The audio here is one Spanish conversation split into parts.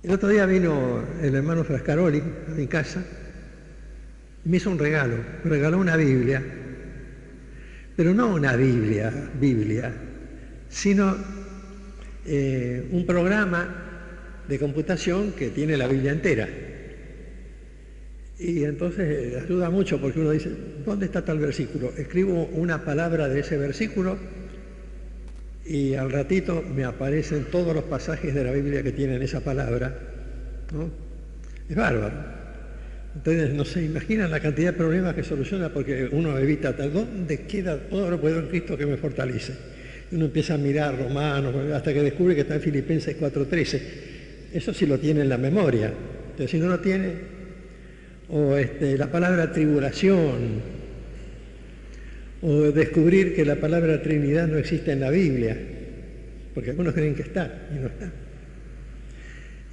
El otro día vino el hermano Frascaroli a mi casa y me hizo un regalo. Me regaló una Biblia, pero no una Biblia, sino un programa de computación que tiene la Biblia entera. Y entonces ayuda mucho porque uno dice, ¿dónde está tal versículo? Escribo una palabra de ese versículo y al ratito me aparecen todos los pasajes de la Biblia que tienen esa palabra, ¿no? Es bárbaro. Entonces, no se imaginan la cantidad de problemas que soluciona porque uno evita tal, ¿dónde queda todo lo puedo en Cristo que me fortalece? Y uno empieza a mirar Romanos, hasta que descubre que está en Filipenses 4:13. Eso sí lo tiene en la memoria. Entonces, si no lo tiene, o la palabra tribulación, o descubrir que la palabra Trinidad no existe en la Biblia, porque algunos creen que está y no está.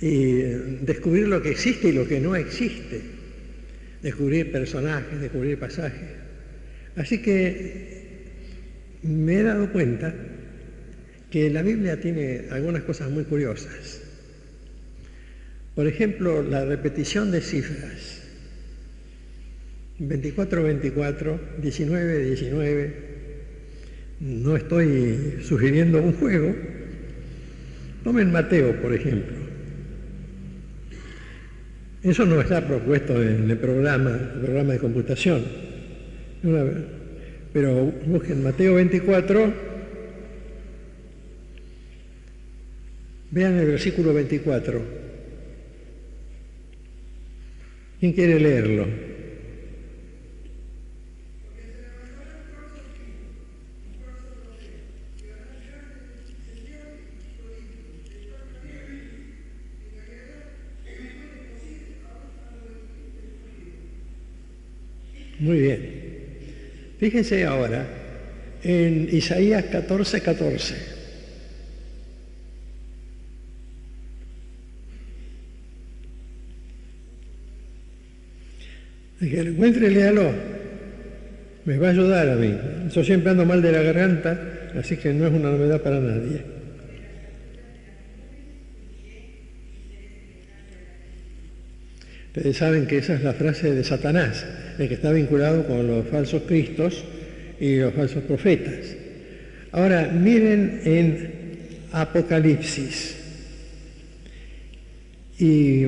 Y descubrir lo que existe y lo que no existe, descubrir personajes, descubrir pasajes. Así que me he dado cuenta que la Biblia tiene algunas cosas muy curiosas. Por ejemplo, la repetición de cifras. 24-24, 19-19. No estoy sugiriendo un juego. Tomen Mateo, por ejemplo. Eso no está propuesto en el programa de computación. Pero busquen Mateo 24, vean el versículo 24. ¿Quién quiere leerlo? Muy bien. Fíjense ahora en Isaías 14:14. El que lo encuentre, léalo. Me va a ayudar a mí. Yo siempre ando mal de la garganta, así que no es una novedad para nadie. Ustedes saben que esa es la frase de Satanás, el que está vinculado con los falsos cristos y los falsos profetas. Ahora, miren en Apocalipsis. Y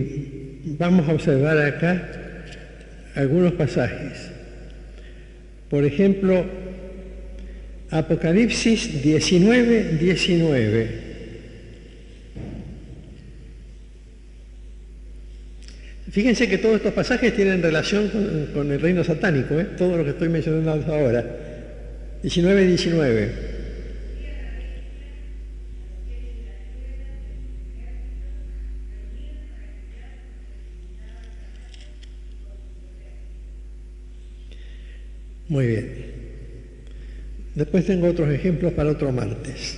vamos a observar acá algunos pasajes. Por ejemplo, Apocalipsis 19:19. Fíjense que todos estos pasajes tienen relación con el reino satánico, todo lo que estoy mencionando ahora. 19:19. Muy bien. Después tengo otros ejemplos para otro martes.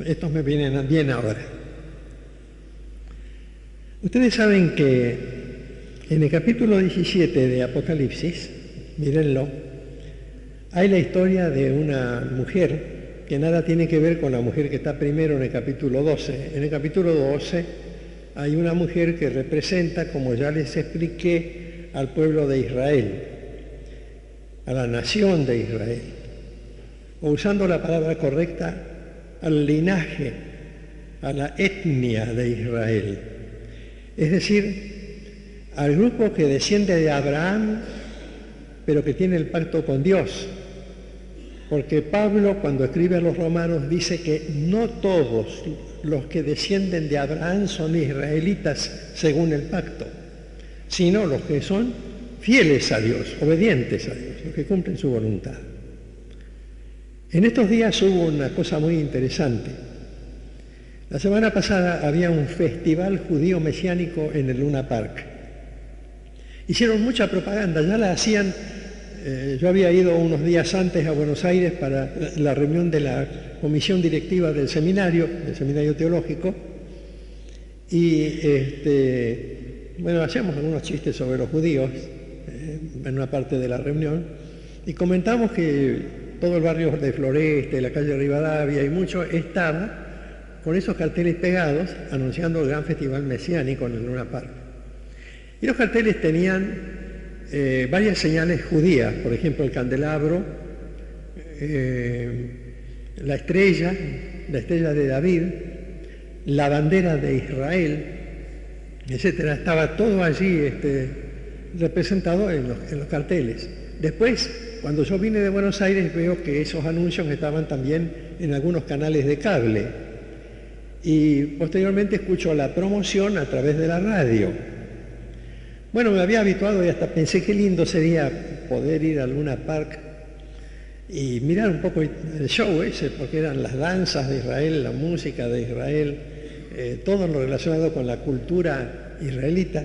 Estos me vienen bien ahora. Ustedes saben que en el capítulo 17 de Apocalipsis, mírenlo, hay la historia de una mujer que nada tiene que ver con la mujer que está primero en el capítulo 12. En el capítulo 12 hay una mujer que representa, como ya les expliqué, al pueblo de Israel, a la nación de Israel, o usando la palabra correcta, al linaje, a la etnia de Israel. Es decir, al grupo que desciende de Abraham, pero que tiene el pacto con Dios. Porque Pablo, cuando escribe a los romanos, dice que no todos los que descienden de Abraham son israelitas según el pacto, sino los que son fieles a Dios, obedientes a Dios, los que cumplen su voluntad. En estos días hubo una cosa muy interesante. La semana pasada había un festival judío mesiánico en el Luna Park. Hicieron mucha propaganda, ya la hacían, yo había ido unos días antes a Buenos Aires para la reunión de la comisión directiva del seminario teológico, y bueno, hacíamos algunos chistes sobre los judíos en una parte de la reunión, y comentamos que todo el barrio de Floresta, la calle Rivadavia y mucho estaba con esos carteles pegados anunciando el gran festival mesiánico en el Luna Park. Y los carteles tenían varias señales judías, por ejemplo el candelabro, la estrella de David, la bandera de Israel, etcétera. Estaba todo allí representado en los carteles. Después, cuando yo vine de Buenos Aires, veo que esos anuncios estaban también en algunos canales de cable. Y posteriormente escucho la promoción a través de la radio. Bueno, me había habituado y hasta pensé qué lindo sería poder ir al Luna Park y mirar un poco el show ese, porque eran las danzas de Israel, la música de Israel, todo lo relacionado con la cultura israelita.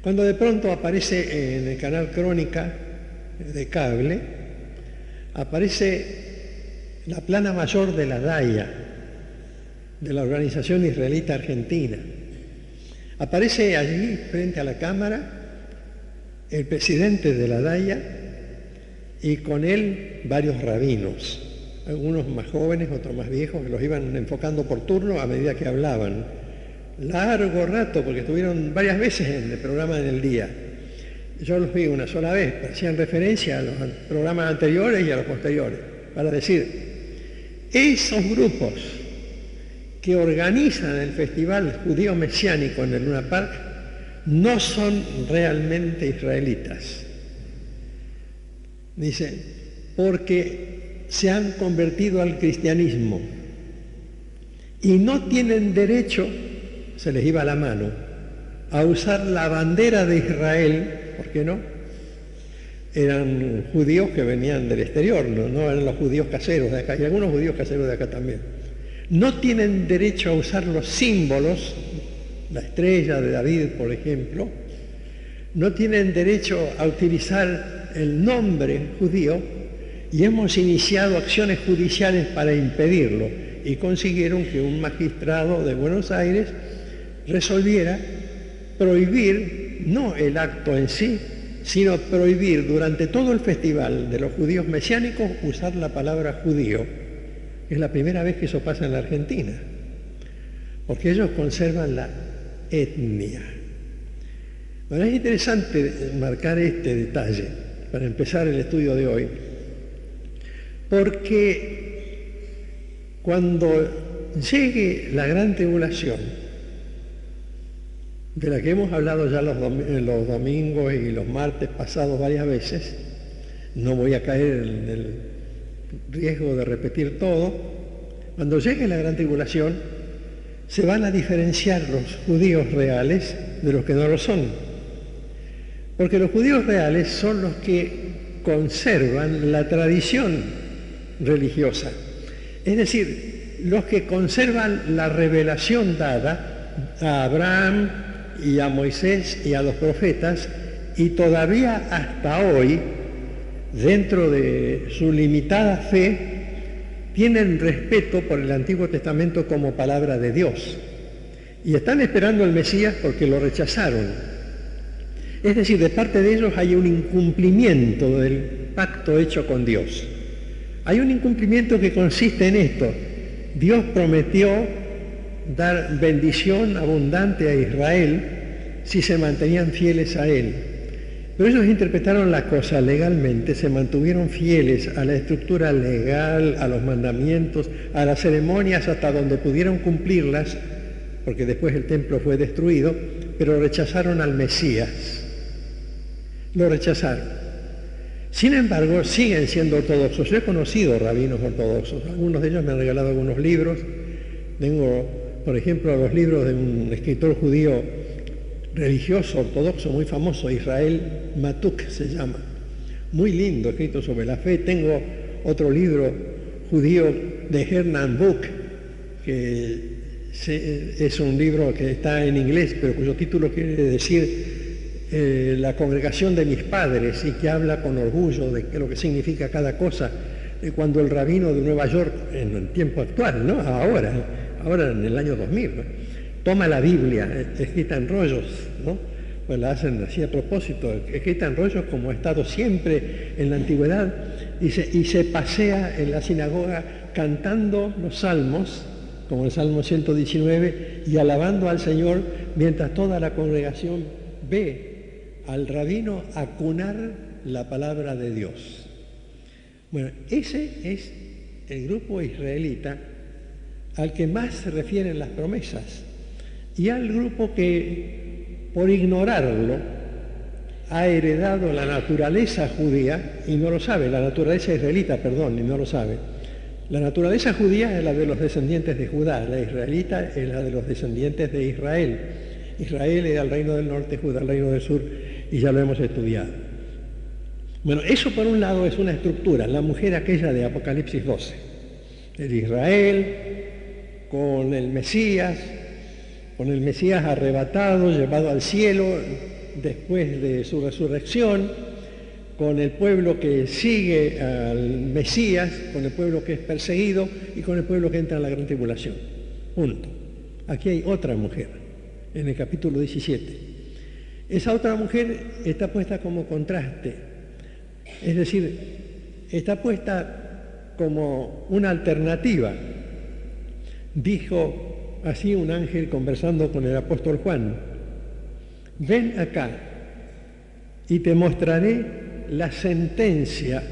Cuando de pronto aparece en el canal Crónica de cable, aparece la plana mayor de la DAIA, de la Organización Israelita Argentina. Aparece allí, frente a la cámara, el presidente de la DAIA y con él varios rabinos, algunos más jóvenes, otros más viejos, que los iban enfocando por turno a medida que hablaban. Largo rato, porque estuvieron varias veces en el programa en el día. Yo los vi una sola vez, pero hacían referencia a los programas anteriores y a los posteriores, para decir, esos grupos que organizan el Festival Judío Mesiánico en el Luna Park no son realmente israelitas. Dice, porque se han convertido al cristianismo y no tienen derecho, se les iba la mano, a usar la bandera de Israel. ¿Por qué no? Eran judíos que venían del exterior, no eran los judíos caseros de acá, y algunos judíos caseros de acá también. No tienen derecho a usar los símbolos, la estrella de David, por ejemplo, no tienen derecho a utilizar el nombre judío, y hemos iniciado acciones judiciales para impedirlo, y consiguieron que un magistrado de Buenos Aires resolviera prohibir, no el acto en sí, sino prohibir durante todo el festival de los judíos mesiánicos usar la palabra judío. Es la primera vez que eso pasa en la Argentina, porque ellos conservan la etnia. Bueno, es interesante marcar este detalle para empezar el estudio de hoy, porque cuando llegue la gran tribulación, de la que hemos hablado ya los domingos y los martes pasados varias veces, no voy a caer en el riesgo de repetir todo, cuando llegue la gran tribulación se van a diferenciar los judíos reales de los que no lo son, porque los judíos reales son los que conservan la tradición religiosa, es decir, los que conservan la revelación dada a Abraham y a Moisés y a los profetas, y todavía hasta hoy, dentro de su limitada fe, tienen respeto por el Antiguo Testamento como palabra de Dios. Y están esperando al Mesías porque lo rechazaron. Es decir, de parte de ellos hay un incumplimiento del pacto hecho con Dios. Hay un incumplimiento que consiste en esto. Dios prometió dar bendición abundante a Israel si se mantenían fieles a Él. Pero ellos interpretaron la cosa legalmente, se mantuvieron fieles a la estructura legal, a los mandamientos, a las ceremonias hasta donde pudieron cumplirlas, porque después el templo fue destruido, pero rechazaron al Mesías. Lo rechazaron. Sin embargo, siguen siendo ortodoxos. Yo he conocido rabinos ortodoxos, algunos de ellos me han regalado algunos libros. Tengo, por ejemplo, los libros de un escritor judío religioso ortodoxo muy famoso, Israel Matuk se llama, muy lindo, escrito sobre la fe. Tengo otro libro judío de Hernan Book, que es un libro que está en inglés, pero cuyo título quiere decir La congregación de mis padres, y que habla con orgullo de lo que significa cada cosa, cuando el rabino de Nueva York, en el tiempo actual, ¿no? ahora en el año 2000, ¿no? Toma la Biblia escrita en rollos, ¿no? Pues la hacen así a propósito, escrita en rollos como ha estado siempre en la antigüedad, dice, y se pasea en la sinagoga cantando los salmos como el Salmo 119, y alabando al Señor mientras toda la congregación ve al rabino acunar la palabra de Dios. Bueno, ese es el grupo israelita al que más se refieren las promesas y al grupo que, por ignorarlo, ha heredado la naturaleza judía y no lo sabe, la naturaleza israelita, perdón, y no lo sabe. La naturaleza judía es la de los descendientes de Judá, la israelita es la de los descendientes de Israel. Israel era el reino del norte, Judá el reino del sur, y ya lo hemos estudiado. Bueno, eso por un lado es una estructura, la mujer aquella de Apocalipsis 12. El Israel con el Mesías arrebatado, llevado al cielo después de su resurrección, con el pueblo que sigue al Mesías, con el pueblo que es perseguido y con el pueblo que entra en la gran tribulación. Punto. Aquí hay otra mujer, en el capítulo 17. Esa otra mujer está puesta como contraste, es decir, está puesta como una alternativa. Dijo así un ángel conversando con el apóstol Juan: ven acá y te mostraré la sentencia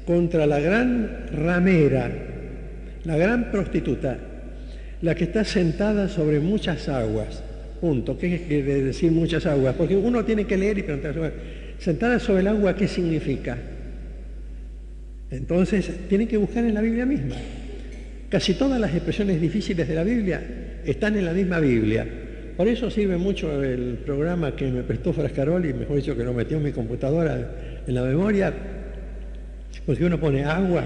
contra la gran ramera, la gran prostituta, la que está sentada sobre muchas aguas. Punto. ¿Qué quiere decir muchas aguas? Porque uno tiene que leer y preguntarse, sentada sobre el agua, ¿qué significa? Entonces, tienen que buscar en la Biblia misma. Casi todas las expresiones difíciles de la Biblia están en la misma Biblia. Por eso sirve mucho el programa que me prestó Frascaroli, mejor dicho, que lo metió en mi computadora en la memoria, porque uno pone agua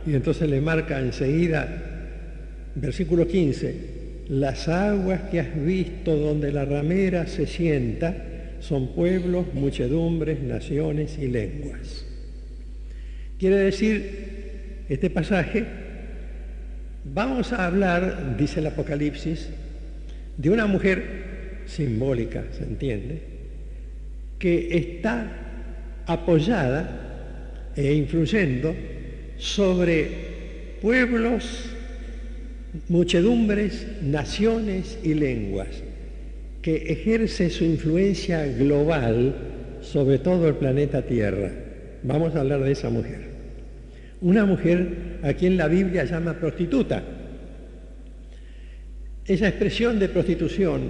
y entonces le marca enseguida, versículo 15, las aguas que has visto donde la ramera se sienta son pueblos, muchedumbres, naciones y lenguas. Quiere decir, este pasaje, vamos a hablar, dice el Apocalipsis, de una mujer simbólica, ¿se entiende?, que está apoyada e influyendo sobre pueblos, muchedumbres, naciones y lenguas, que ejerce su influencia global sobre todo el planeta Tierra. Vamos a hablar de esa mujer. Una mujer a quien la Biblia llama prostituta. Esa expresión de prostitución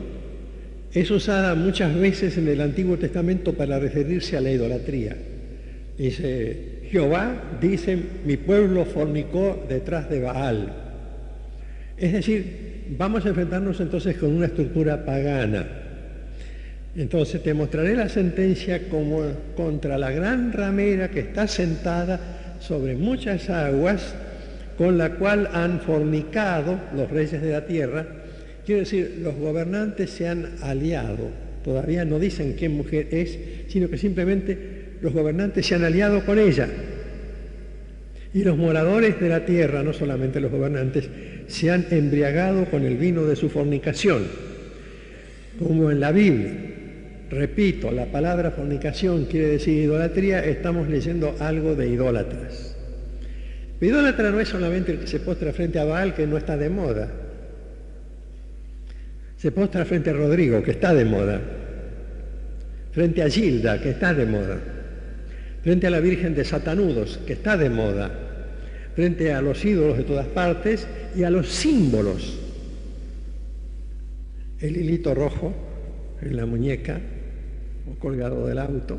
es usada muchas veces en el Antiguo Testamento para referirse a la idolatría. Dice, Jehová dice, mi pueblo fornicó detrás de Baal. Es decir, vamos a enfrentarnos entonces con una estructura pagana. Entonces te mostraré la sentencia como contra la gran ramera que está sentada sobre muchas aguas, con la cual han fornicado los reyes de la tierra. Quiere decir, los gobernantes se han aliado. Todavía no dicen qué mujer es, sino que simplemente los gobernantes se han aliado con ella. Y los moradores de la tierra, no solamente los gobernantes, se han embriagado con el vino de su fornicación. Como en la Biblia, repito, la palabra fornicación quiere decir idolatría, estamos leyendo algo de idólatras. Idólatra no es solamente el que se postra frente a Baal, que no está de moda. Se postra frente a Rodrigo, que está de moda. Frente a Gilda, que está de moda. Frente a la Virgen de Satanudos, que está de moda. Frente a los ídolos de todas partes y a los símbolos. El hilito rojo en la muñeca o colgado del auto.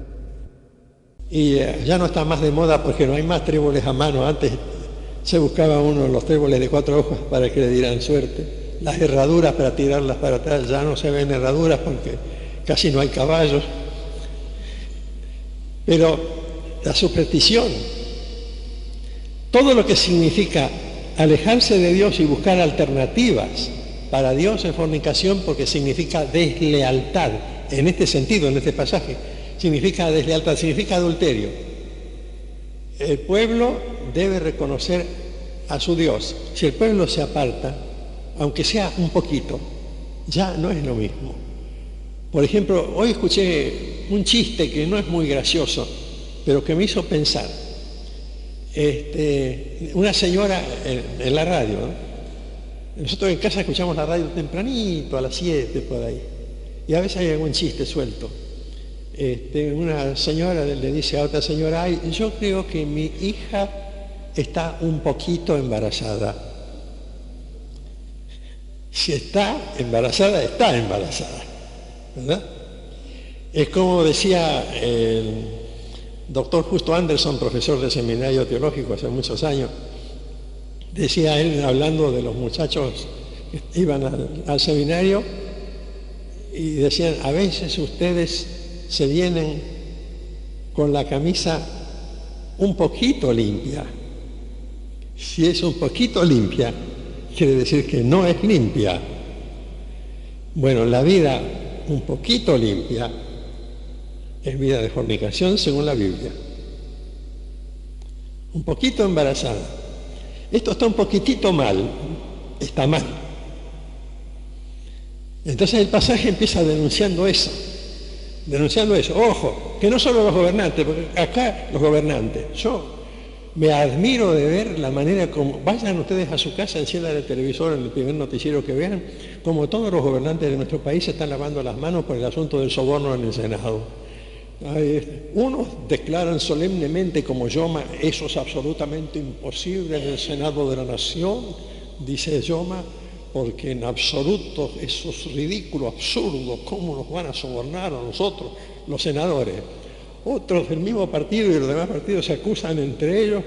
Y ya no está más de moda porque no hay más tréboles a mano. Antes se buscaba uno los tréboles de 4 hojas para que le dieran suerte. Las herraduras para tirarlas para atrás, ya no se ven herraduras porque casi no hay caballos. Pero la superstición, todo lo que significa alejarse de Dios y buscar alternativas para Dios es fornicación, porque significa deslealtad. En este sentido, en este pasaje, significa deslealtad, significa adulterio. El pueblo debe reconocer a su Dios. Si el pueblo se aparta, aunque sea un poquito, ya no es lo mismo. Por ejemplo, hoy escuché un chiste que no es muy gracioso, pero que me hizo pensar. Una señora en la radio, ¿no?, Nosotros en casa escuchamos la radio tempranito, a las 7 por ahí, y a veces hay algún chiste suelto. Una señora le dice a otra señora: ay, yo creo que mi hija está un poquito embarazada. Si está embarazada, ¿verdad? Es como decía el doctor Justo Anderson, profesor de seminario teológico hace muchos años, decía él, hablando de los muchachos que iban al seminario, y decían: a veces ustedes se vienen con la camisa un poquito limpia. Si es un poquito limpia, quiere decir que no es limpia. Bueno, la vida un poquito limpia es vida de fornicación según la Biblia. Un poquito embarazada. Esto está un poquitito mal, está mal. Entonces el pasaje empieza denunciando eso. Ojo, que no solo los gobernantes, porque acá los gobernantes, yo me admiro de ver la manera como, vayan ustedes a su casa, enciendan el televisor en el primer noticiero que vean, como todos los gobernantes de nuestro país se están lavando las manos por el asunto del soborno en el Senado. Unos declaran solemnemente como Yoma: eso es absolutamente imposible en el Senado de la Nación, dice Yoma, porque en absoluto eso es ridículo, absurdo, ¿cómo nos van a sobornar a nosotros, los senadores? Otros del mismo partido y los demás partidos se acusan entre ellos,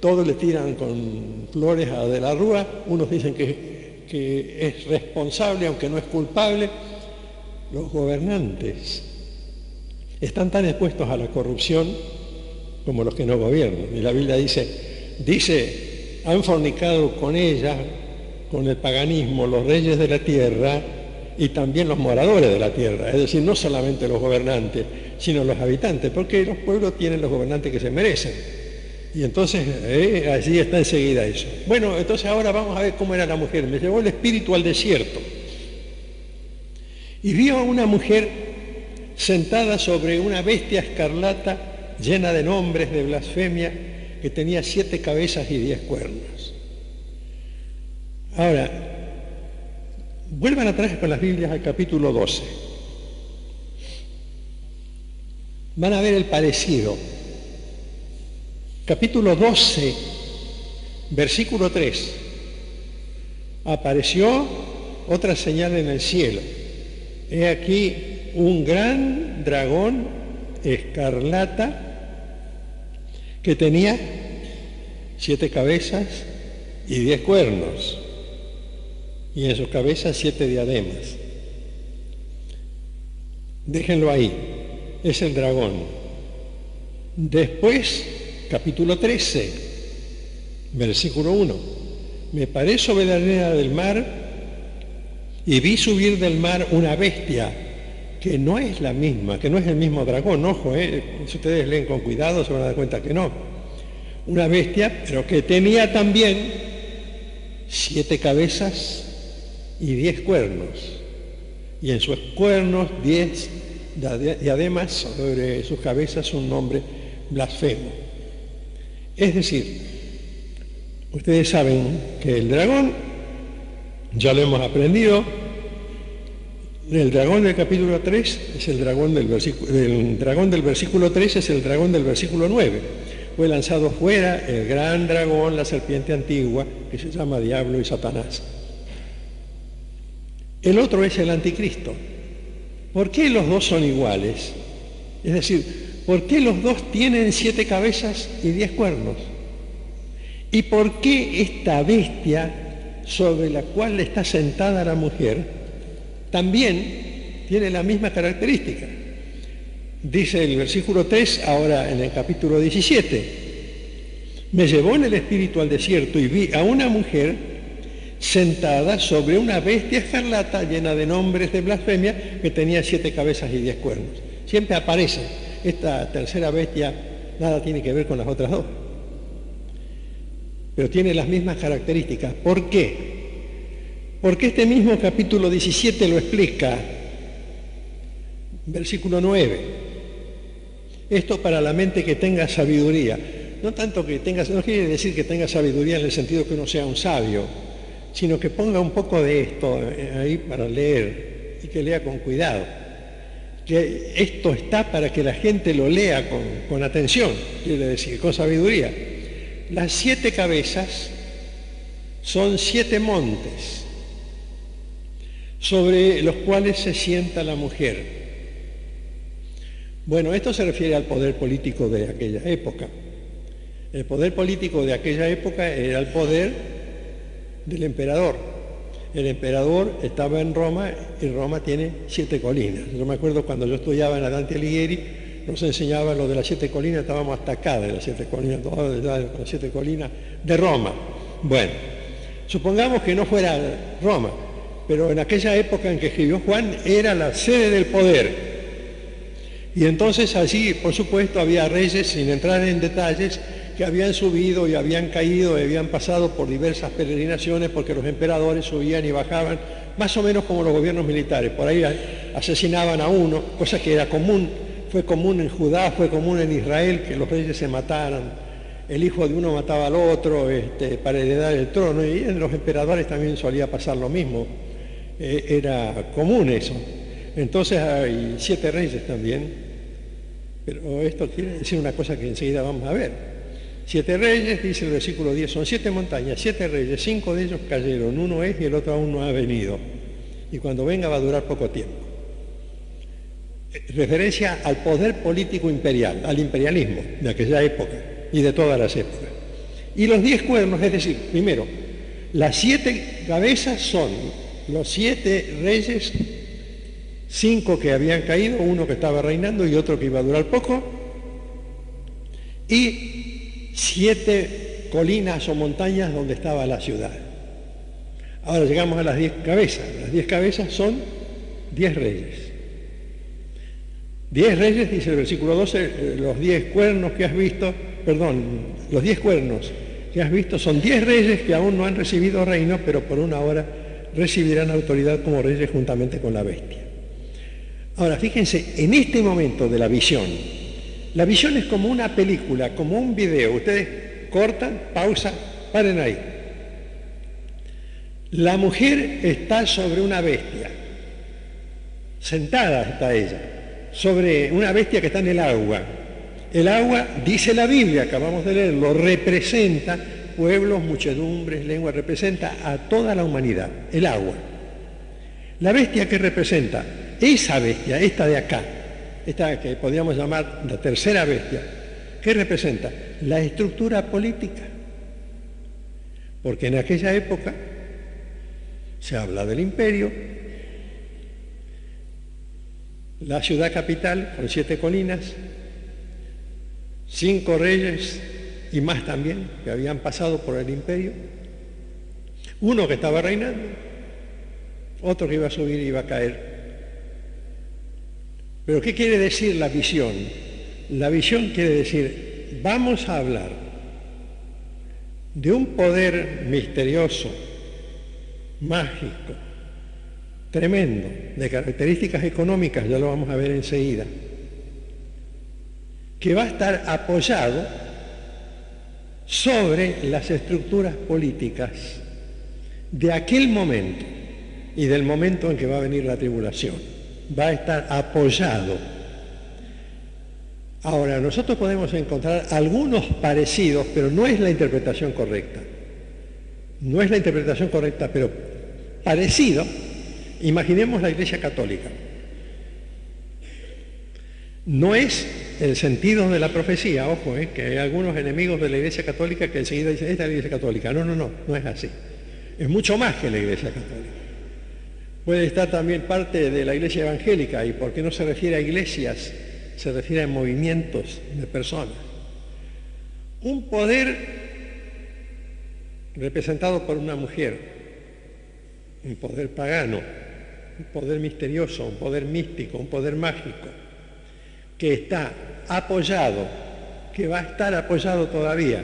todos le tiran con flores a De la Rúa, unos dicen que es responsable aunque no es culpable. Los gobernantes están tan expuestos a la corrupción como los que no gobiernan. Y la Biblia dice, han fornicado con ella, con el paganismo, los reyes de la tierra y también los moradores de la tierra. Es decir, no solamente los gobernantes, sino los habitantes, porque los pueblos tienen los gobernantes que se merecen. Y entonces, allí está enseguida eso. Bueno, entonces ahora vamos a ver cómo era la mujer. Me llevó el espíritu al desierto. Y vio a una mujer sentada sobre una bestia escarlata llena de nombres de blasfemia, que tenía 7 cabezas y 10 cuernos. Ahora, vuelvan atrás con las Biblias al capítulo 12. Van a ver el parecido. Capítulo 12, versículo 3. Apareció otra señal en el cielo. He aquí un gran dragón escarlata que tenía 7 cabezas y 10 cuernos, y en sus cabezas 7 diademas. Déjenlo ahí, es el dragón. Después, capítulo 13, versículo 1. Me paré sobre la arena del mar y vi subir del mar una bestia que no es la misma, que no es el mismo dragón, ojo, si ustedes leen con cuidado se van a dar cuenta que no. Una bestia, pero que tenía también 7 cabezas y 10 cuernos, y en sus cuernos 10 diademas, sobre sus cabezas un nombre blasfemo. Es decir, ustedes saben que el dragón, ya lo hemos aprendido, el dragón del capítulo 3 es el dragón del versículo 3 es el dragón del versículo 9. Fue lanzado fuera el gran dragón, la serpiente antigua, que se llama Diablo y Satanás. El otro es el anticristo. ¿Por qué los dos son iguales? Es decir, ¿por qué los dos tienen 7 cabezas y 10 cuernos? ¿Y por qué esta bestia sobre la cual está sentada la mujer también tiene la misma característica? Dice el versículo 3, ahora en el capítulo 17, me llevó en el espíritu al desierto y vi a una mujer sentada sobre una bestia escarlata llena de nombres de blasfemia, que tenía 7 cabezas y 10 cuernos. Siempre aparece. Esta tercera bestia nada tiene que ver con las otras dos, pero tiene las mismas características. ¿Por qué? Porque este mismo capítulo 17 lo explica. Versículo 9. Esto para la mente que tenga sabiduría. No tanto que tenga, no quiere decir que tenga sabiduría en el sentido que uno sea un sabio, sino que ponga un poco de esto ahí para leer y que lea con cuidado. Que esto está para que la gente lo lea con atención, quiere decir, con sabiduría. Las 7 cabezas son 7 montes sobre los cuales se sienta la mujer. Bueno, esto se refiere al poder político de aquella época. El poder político de aquella época era el poder del emperador. El emperador estaba en Roma y Roma tiene 7 colinas. Yo me acuerdo cuando yo estudiaba en la Dante Alighieri, nos enseñaba lo de las 7 colinas, estábamos hasta acá de las 7 colinas, todas las 7 colinas de Roma. Bueno, supongamos que no fuera Roma, pero en aquella época en que escribió Juan era la sede del poder. Y entonces allí, por supuesto, había reyes, sin entrar en detalles, que habían subido y habían caído y habían pasado por diversas peregrinaciones porque los emperadores subían y bajaban, más o menos como los gobiernos militares. Por ahí asesinaban a uno, cosa que era común, fue común en Judá, fue común en Israel que los reyes se mataran. El hijo de uno mataba al otro para heredar el trono, y en los emperadores también solía pasar lo mismo. Era común eso. Entonces hay 7 reyes también, pero esto quiere decir una cosa que enseguida vamos a ver. 7 reyes, dice el versículo 10, son 7 montañas, 7 reyes, 5 de ellos cayeron, uno es y el otro aún no ha venido. Y cuando venga va a durar poco tiempo. Referencia al poder político imperial, al imperialismo de aquella época y de todas las épocas. Y los 10 cuernos, es decir, primero, las 7 cabezas son los 7 reyes, 5 que habían caído, uno que estaba reinando y otro que iba a durar poco, y 7 colinas o montañas donde estaba la ciudad. Ahora llegamos a las 10 cabezas. Las 10 cabezas son 10 reyes. 10 reyes, dice el versículo 12, los 10 cuernos que has visto, los 10 cuernos que has visto son 10 reyes que aún no han recibido reino, pero por una hora recibirán autoridad como reyes juntamente con la bestia. Ahora, fíjense, en este momento de la visión es como una película, como un video. Ustedes cortan, pausan, paren ahí. La mujer está sobre una bestia, sentada está ella, sobre una bestia que está en el agua. El agua, dice la Biblia, acabamos de leerlo, representa pueblos, muchedumbres, lenguas, representa a toda la humanidad, el agua. La bestia que representa, esa bestia, esta de acá, esta que podríamos llamar la tercera bestia, ¿qué representa? La estructura política. Porque en aquella época se habla del imperio, la ciudad capital con 7 colinas, 5 reyes y más también que habían pasado por el imperio, uno que estaba reinando, otro que iba a subir y iba a caer. Pero ¿qué quiere decir la visión? La visión quiere decir, vamos a hablar de un poder misterioso, mágico, tremendo, de características económicas, ya lo vamos a ver enseguida, que va a estar apoyado sobre las estructuras políticas de aquel momento y del momento en que va a venir la tribulación. Va a estar apoyado. Ahora, nosotros podemos encontrar algunos parecidos, pero no es la interpretación correcta. No es la interpretación correcta, pero parecido. Imaginemos la Iglesia Católica. No es el sentido de la profecía, ojo, que hay algunos enemigos de la Iglesia Católica que enseguida dicen, esta es la Iglesia Católica. No, no es así. Es mucho más que la Iglesia Católica. Puede estar también parte de la Iglesia Evangélica, y ¿por qué no se refiere a iglesias? Se refiere a movimientos de personas. Un poder representado por una mujer, un poder pagano, un poder misterioso, un poder místico, un poder mágico, que está apoyado, que va a estar apoyado todavía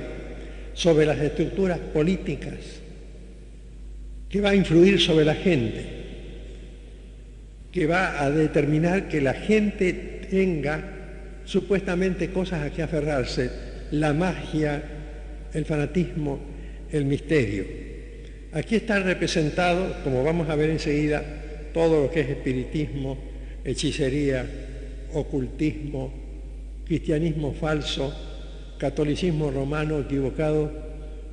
sobre las estructuras políticas, que va a influir sobre la gente, que va a determinar que la gente tenga supuestamente cosas a que aferrarse, la magia, el fanatismo, el misterio. Aquí está representado, como vamos a ver enseguida, todo lo que es espiritismo, hechicería, ocultismo, cristianismo falso, catolicismo romano equivocado,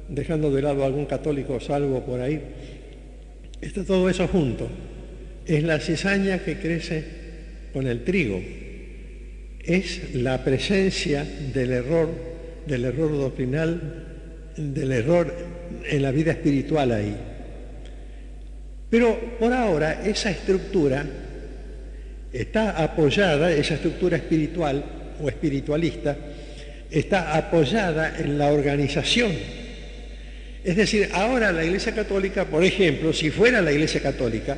dejando de lado algún católico salvo por ahí. Está todo eso junto. Es la cizaña que crece con el trigo. Es la presencia del error doctrinal, del error en la vida espiritual ahí. Pero por ahora esa estructura está apoyada, esa estructura espiritual o espiritualista, está apoyada en la organización. Es decir, ahora la Iglesia Católica, por ejemplo, si fuera la Iglesia Católica,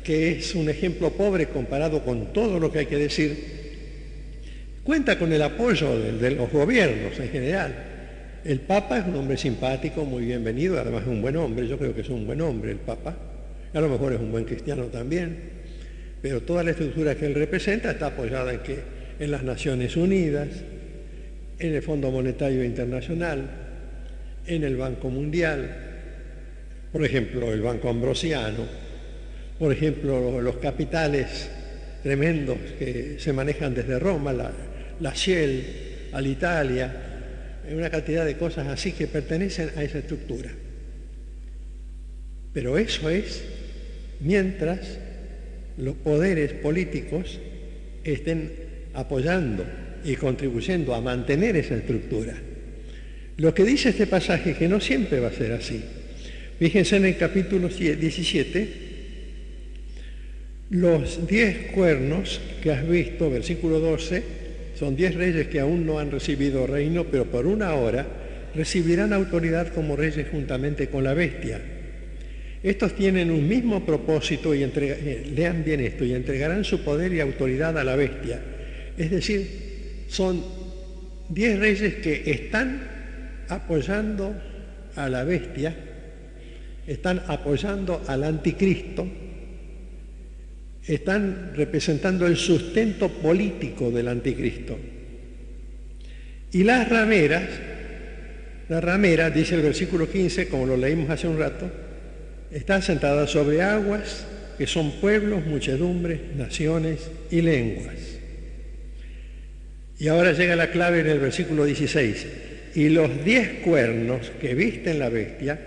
que es un ejemplo pobre comparado con todo lo que hay que decir, cuenta con el apoyo de los gobiernos en general. El Papa es un hombre simpático, muy bienvenido, además es un buen hombre, yo creo que es un buen hombre el Papa, a lo mejor es un buen cristiano también, pero toda la estructura que él representa está apoyada en las Naciones Unidas, en el Fondo Monetario Internacional, en el Banco Mundial, por ejemplo, el Banco Ambrosiano, por ejemplo, los capitales tremendos que se manejan desde Roma, la Shell, Alitalia, una cantidad de cosas así que pertenecen a esa estructura. Pero eso es mientras los poderes políticos estén apoyando y contribuyendo a mantener esa estructura. Lo que dice este pasaje es que no siempre va a ser así. Fíjense en el capítulo 17, los 10 cuernos que has visto, versículo 12, son 10 reyes que aún no han recibido reino, pero por una hora recibirán autoridad como reyes juntamente con la bestia. Estos tienen un mismo propósito y lean bien esto, y entregarán su poder y autoridad a la bestia. Es decir, son 10 reyes que están apoyando a la bestia, están apoyando al anticristo, están representando el sustento político del anticristo. Y las rameras, la ramera, dice el versículo 15, como lo leímos hace un rato, está sentada sobre aguas, que son pueblos, muchedumbres, naciones y lenguas. Y ahora llega la clave en el versículo 16. Y los 10 cuernos que viste en la bestia,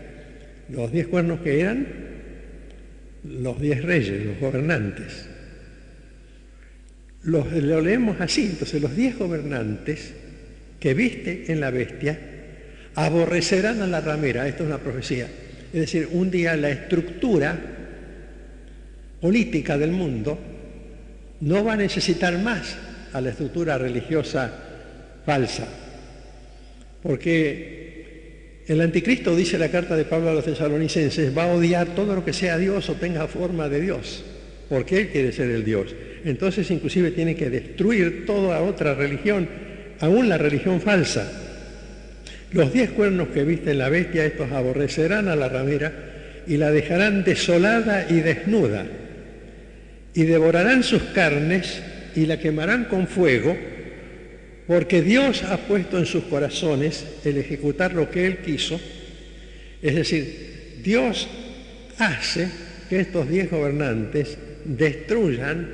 los 10 cuernos que eran los 10 reyes, los gobernantes. Lo leemos así, entonces los 10 gobernantes que viste en la bestia aborrecerán a la ramera. Esto es una profecía. Es decir, un día la estructura política del mundo no va a necesitar más a la estructura religiosa falsa, porque el anticristo, dice la carta de Pablo a los tesalonicenses, va a odiar todo lo que sea Dios o tenga forma de Dios, porque él quiere ser el Dios. Entonces inclusive tiene que destruir toda otra religión, aún la religión falsa. Los 10 cuernos que viste en la bestia, estos aborrecerán a la ramera y la dejarán desolada y desnuda, y devorarán sus carnes y la quemarán con fuego, porque Dios ha puesto en sus corazones el ejecutar lo que Él quiso. Es decir, Dios hace que estos 10 gobernantes destruyan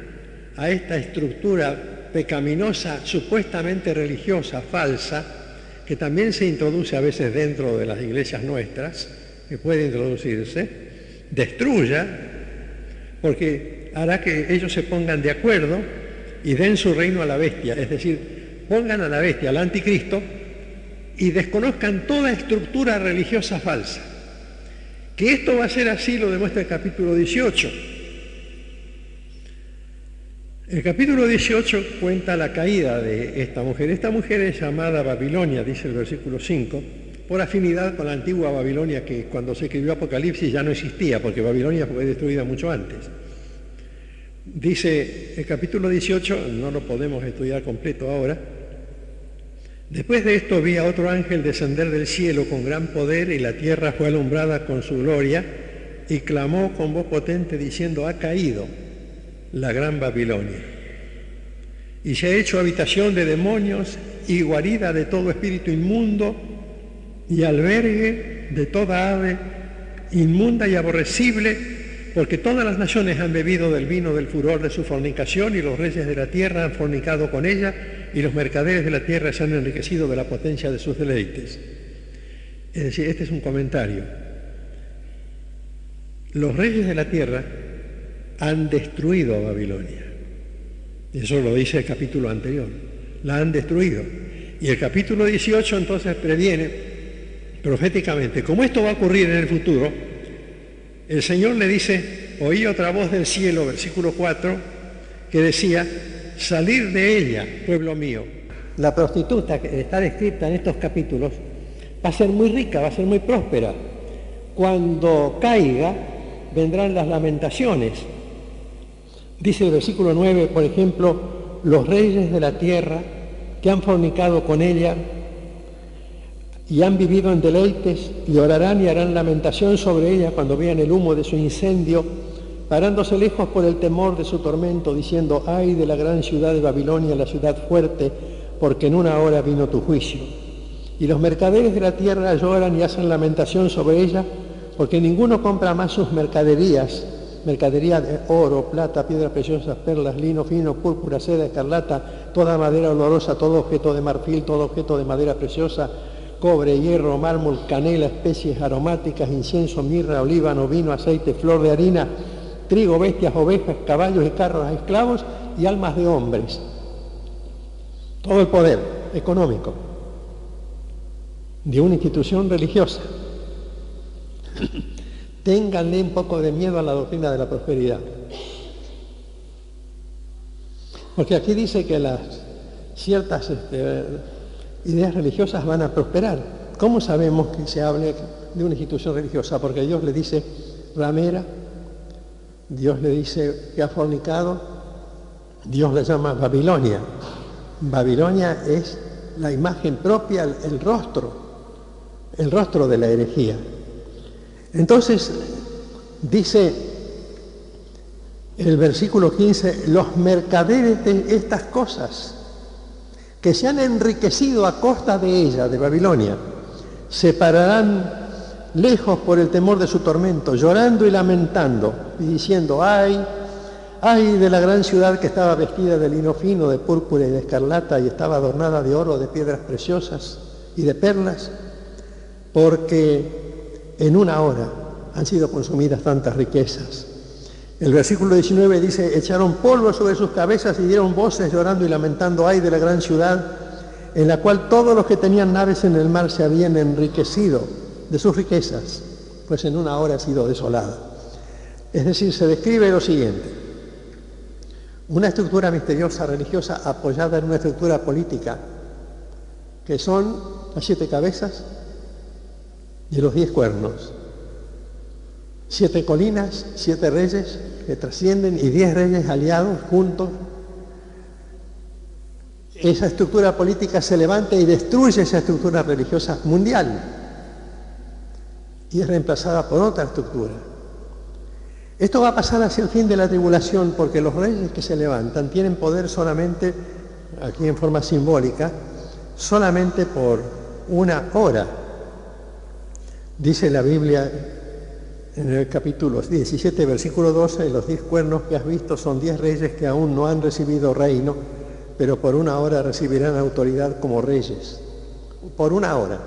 a esta estructura pecaminosa, supuestamente religiosa, falsa, que también se introduce a veces dentro de las iglesias nuestras, que puede introducirse, destruya, porque hará que ellos se pongan de acuerdo y den su reino a la bestia, es decir, pongan a la bestia, al anticristo, y desconozcan toda estructura religiosa falsa. Que esto va a ser así lo demuestra el capítulo 18. El capítulo 18 cuenta la caída de esta mujer. Esta mujer es llamada Babilonia, dice el versículo 5, por afinidad con la antigua Babilonia que cuando se escribió Apocalipsis ya no existía, porque Babilonia fue destruida mucho antes. Dice el capítulo 18, no lo podemos estudiar completo ahora. Después de esto vi a otro ángel descender del cielo con gran poder, y la tierra fue alumbrada con su gloria, y clamó con voz potente diciendo: ha caído la gran Babilonia, y se ha hecho habitación de demonios y guarida de todo espíritu inmundo y albergue de toda ave inmunda y aborrecible, porque todas las naciones han bebido del vino del furor de su fornicación, y los reyes de la tierra han fornicado con ella, y los mercaderes de la tierra se han enriquecido de la potencia de sus deleites. Es decir, este es un comentario. Los reyes de la tierra han destruido a Babilonia. Eso lo dice el capítulo anterior. La han destruido. Y el capítulo 18 entonces previene proféticamente, como esto va a ocurrir en el futuro, el Señor le dice, oí otra voz del cielo, versículo 4, que decía, salid de ella, pueblo mío. La prostituta que está descrita en estos capítulos va a ser muy rica, va a ser muy próspera. Cuando caiga, vendrán las lamentaciones. Dice el versículo 9, por ejemplo, los reyes de la tierra que han fornicado con ella y han vivido en deleites, llorarán y harán lamentación sobre ella cuando vean el humo de su incendio, parándose lejos por el temor de su tormento, diciendo, ay de la gran ciudad de Babilonia, la ciudad fuerte, porque en una hora vino tu juicio. Y los mercaderes de la tierra lloran y hacen lamentación sobre ella, porque ninguno compra más sus mercaderías, mercadería de oro, plata, piedras preciosas, perlas, lino fino, púrpura, seda, escarlata, toda madera olorosa, todo objeto de marfil, todo objeto de madera preciosa, cobre, hierro, mármol, canela, especies aromáticas, incienso, mirra, olíbano, vino, aceite, flor de harina, trigo, bestias, ovejas, caballos y carros, esclavos y almas de hombres. Todo el poder económico de una institución religiosa. Ténganle un poco de miedo a la doctrina de la prosperidad. Porque aquí dice que las ciertas ideas religiosas van a prosperar. ¿Cómo sabemos que se hable de una institución religiosa? Porque Dios le dice ramera, Dios le dice que ha fornicado, Dios le llama Babilonia. Babilonia es la imagen propia, el rostro de la herejía. Entonces, dice el versículo 15, los mercaderes de estas cosas, que se han enriquecido a costa de ella, de Babilonia, se pararán lejos por el temor de su tormento, llorando y lamentando, y diciendo, ay de la gran ciudad que estaba vestida de lino fino, de púrpura y de escarlata, y estaba adornada de oro, de piedras preciosas y de perlas, porque en una hora han sido consumidas tantas riquezas. El versículo 19 dice, echaron polvo sobre sus cabezas y dieron voces llorando y lamentando, ay de la gran ciudad, en la cual todos los que tenían naves en el mar se habían enriquecido de sus riquezas, pues en una hora ha sido desolada. Es decir, se describe lo siguiente, una estructura misteriosa religiosa apoyada en una estructura política, que son las 7 cabezas y los 10 cuernos. 7 colinas, 7 reyes que trascienden y 10 reyes aliados juntos. Esa estructura política se levanta y destruye esa estructura religiosa mundial y es reemplazada por otra estructura. Esto va a pasar hacia el fin de la tribulación porque los reyes que se levantan tienen poder solamente, aquí en forma simbólica, solamente por una hora. Dice la Biblia en el capítulo 17, versículo 12, los 10 cuernos que has visto son 10 reyes que aún no han recibido reino, pero por una hora recibirán autoridad como reyes. Por una hora.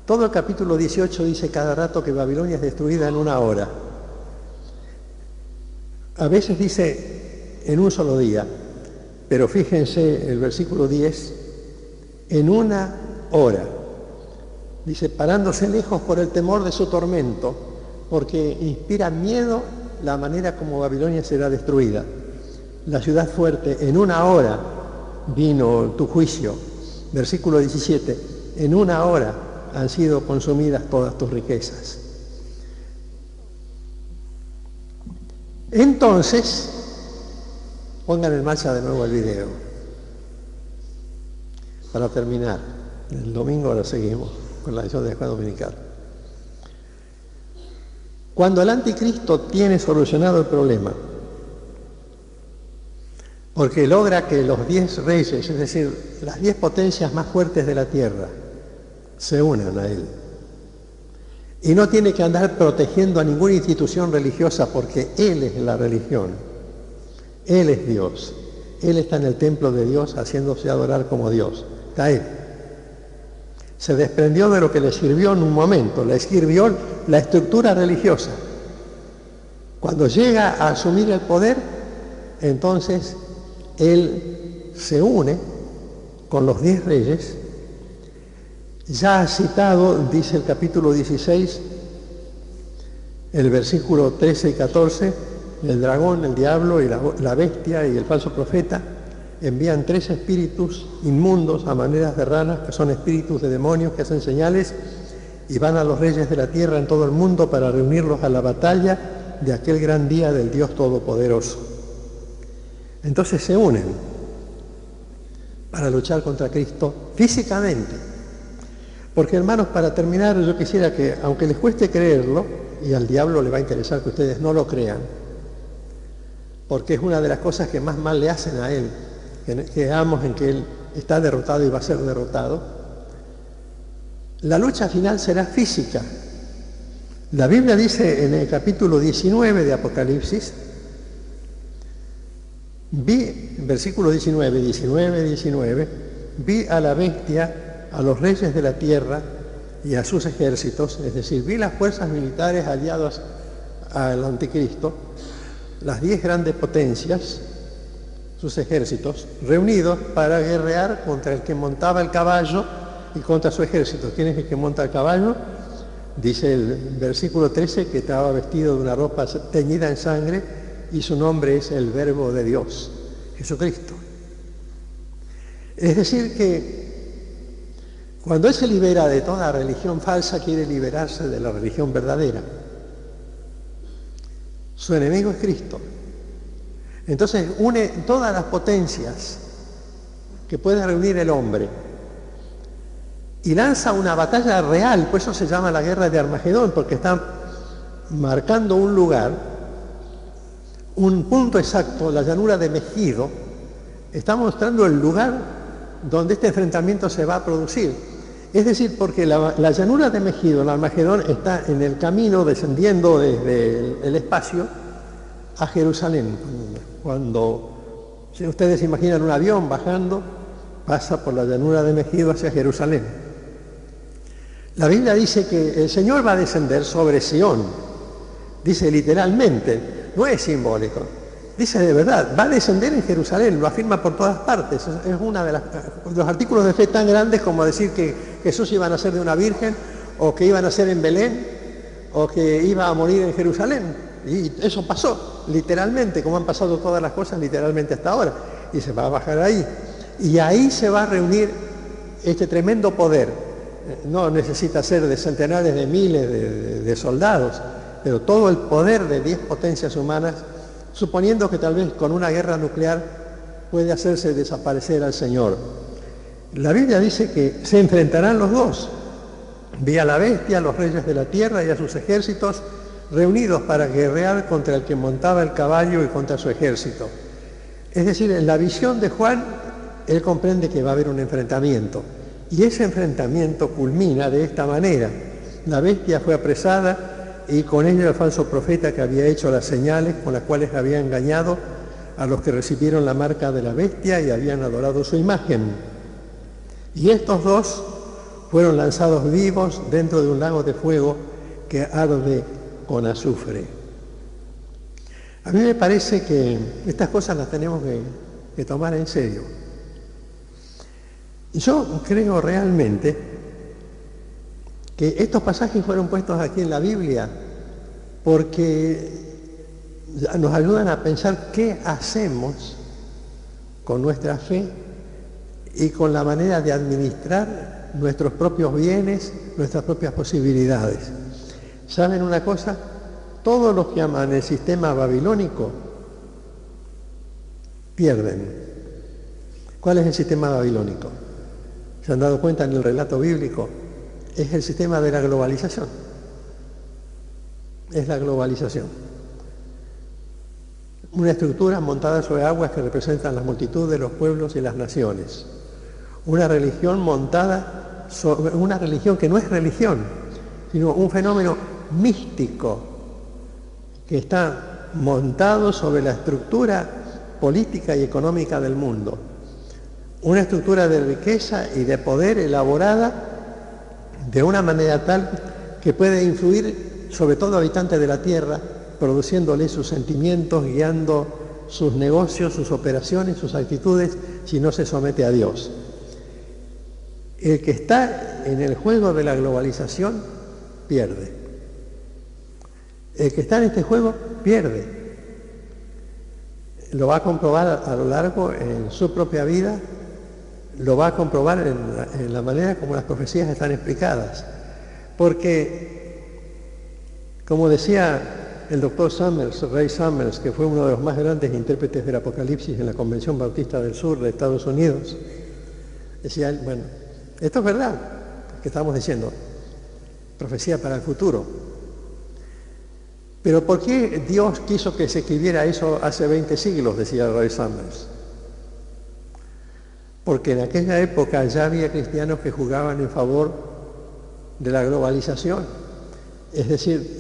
Todo el capítulo 18 dice cada rato que Babilonia es destruida en una hora. A veces dice en un solo día, pero fíjense el versículo 10, en una hora. Dice, parándose lejos por el temor de su tormento, porque inspira miedo la manera como Babilonia será destruida. La ciudad fuerte, en una hora vino tu juicio. Versículo 17, en una hora han sido consumidas todas tus riquezas. Entonces, pongan en marcha de nuevo el video. Para terminar, el domingo lo seguimos con la lección de la escuela dominical. Cuando el anticristo tiene solucionado el problema, porque logra que los 10 reyes, es decir, las 10 potencias más fuertes de la tierra, se unan a él. Y no tiene que andar protegiendo a ninguna institución religiosa porque Él es la religión. Él es Dios. Él está en el templo de Dios haciéndose adorar como Dios. Está Él. Se desprendió de lo que le sirvió en un momento, le sirvió la estructura religiosa. Cuando llega a asumir el poder, entonces Él se une con los 10 reyes. Ya ha citado, dice el capítulo 16, el versículo 13 y 14, el dragón, el diablo y la bestia y el falso profeta envían 3 espíritus inmundos a maneras de ranas, que son espíritus de demonios que hacen señales, y van a los reyes de la tierra en todo el mundo para reunirlos a la batalla de aquel gran día del Dios Todopoderoso. Entonces se unen para luchar contra Cristo físicamente. Porque, hermanos, para terminar, yo quisiera que, aunque les cueste creerlo, y al diablo le va a interesar que ustedes no lo crean, porque es una de las cosas que más mal le hacen a él, que creamos en que él está derrotado y va a ser derrotado, la lucha final será física. La Biblia dice en el capítulo 19 de Apocalipsis, versículo 19, vi a la bestia, a los reyes de la tierra y a sus ejércitos, es decir, vi las fuerzas militares aliadas al anticristo, las 10 grandes potencias, sus ejércitos, reunidos para guerrear contra el que montaba el caballo y contra su ejército. ¿Quién es el que monta el caballo? Dice el versículo 13 que estaba vestido de una ropa teñida en sangre y su nombre es el Verbo de Dios, Jesucristo. Es decir que cuando Él se libera de toda religión falsa, quiere liberarse de la religión verdadera. Su enemigo es Cristo. Entonces une todas las potencias que puede reunir el hombre y lanza una batalla real, por eso se llama la guerra de Armagedón, porque está marcando un lugar, un punto exacto, la llanura de Megido, está mostrando el lugar donde este enfrentamiento se va a producir. Es decir, porque la llanura de Megido, el Armagedón, está en el camino descendiendo desde el espacio a Jerusalén. Cuando, si ustedes imaginan un avión bajando, pasa por la llanura de Megido hacia Jerusalén. La Biblia dice que el Señor va a descender sobre Sión. Dice literalmente, no es simbólico. Dice de verdad, va a descender en Jerusalén, lo afirma por todas partes. Es uno de los artículos de fe tan grandes como decir que Jesús iba a nacer de una virgen, o que iba a nacer en Belén, o que iba a morir en Jerusalén. Y eso pasó, literalmente, como han pasado todas las cosas literalmente hasta ahora. Y se va a bajar ahí. Y ahí se va a reunir este tremendo poder. No necesita ser de centenares de miles de soldados, pero todo el poder de 10 potencias humanas, suponiendo que tal vez con una guerra nuclear puede hacerse desaparecer al Señor. La Biblia dice que se enfrentarán los dos. Vi a la bestia, a los reyes de la tierra y a sus ejércitos reunidos para guerrear contra el que montaba el caballo y contra su ejército. Es decir, en la visión de Juan, él comprende que va a haber un enfrentamiento. Y ese enfrentamiento culmina de esta manera. La bestia fue apresada y con ella el falso profeta que había hecho las señales con las cuales había engañado a los que recibieron la marca de la bestia y habían adorado su imagen. Y estos dos fueron lanzados vivos dentro de un lago de fuego que arde con azufre. A mí me parece que estas cosas las tenemos que tomar en serio. Yo creo realmente que estos pasajes fueron puestos aquí en la Biblia porque nos ayudan a pensar qué hacemos con nuestra fe y con la manera de administrar nuestros propios bienes, nuestras propias posibilidades. ¿Saben una cosa? Todos los que aman el sistema babilónico pierden. ¿Cuál es el sistema babilónico? ¿Se han dado cuenta en el relato bíblico? Es el sistema de la globalización. Es la globalización. Una estructura montada sobre aguas que representan la multitud de los pueblos y las naciones. Una religión montada sobre una religión que no es religión, sino un fenómeno místico que está montado sobre la estructura política y económica del mundo. Una estructura de riqueza y de poder elaborada de una manera tal que puede influir sobre todo habitantes de la tierra, produciéndole sus sentimientos, guiando sus negocios, sus operaciones, sus actitudes, si no se somete a Dios. El que está en el juego de la globalización pierde. El que está en este juego pierde. Lo va a comprobar a lo largo en su propia vida, lo va a comprobar en la manera como las profecías están explicadas. Porque, como decía el doctor Summers, Ray Summers, que fue uno de los más grandes intérpretes del Apocalipsis en la Convención Bautista del Sur de Estados Unidos, decía, bueno, esto es verdad, que estamos diciendo, profecía para el futuro. Pero ¿por qué Dios quiso que se escribiera eso hace 20 siglos? Decía Ray Summers. Porque en aquella época ya había cristianos que jugaban en favor de la globalización. Es decir,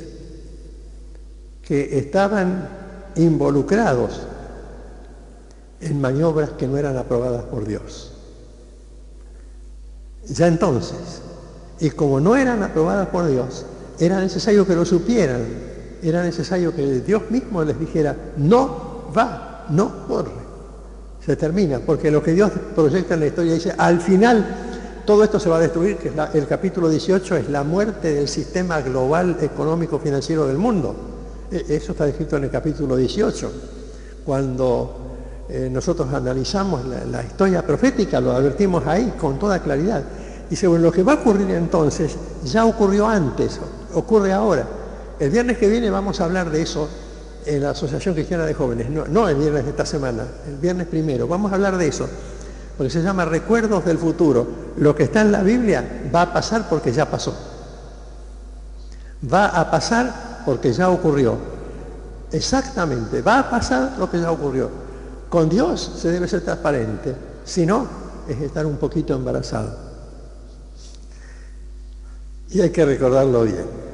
que estaban involucrados en maniobras que no eran aprobadas por Dios. Ya entonces, y como no eran aprobadas por Dios, era necesario que lo supieran, era necesario que Dios mismo les dijera, no va, no corre. Se termina, porque lo que Dios proyecta en la historia dice, al final todo esto se va a destruir, que es el capítulo 18 es la muerte del sistema global económico financiero del mundo. Eso está escrito en el capítulo 18. Cuando nosotros analizamos la historia profética, lo advertimos ahí con toda claridad. Dice, bueno, lo que va a ocurrir entonces ya ocurrió antes, ocurre ahora. El viernes que viene vamos a hablar de eso en la Asociación Cristiana de Jóvenes, no el viernes de esta semana, el viernes primero. Vamos a hablar de eso, porque se llama Recuerdos del Futuro. Lo que está en la Biblia va a pasar porque ya pasó. Va a pasar porque ya ocurrió. Exactamente, va a pasar lo que ya ocurrió. Con Dios se debe ser transparente, si no, es estar un poquito embarazado. Y hay que recordarlo bien.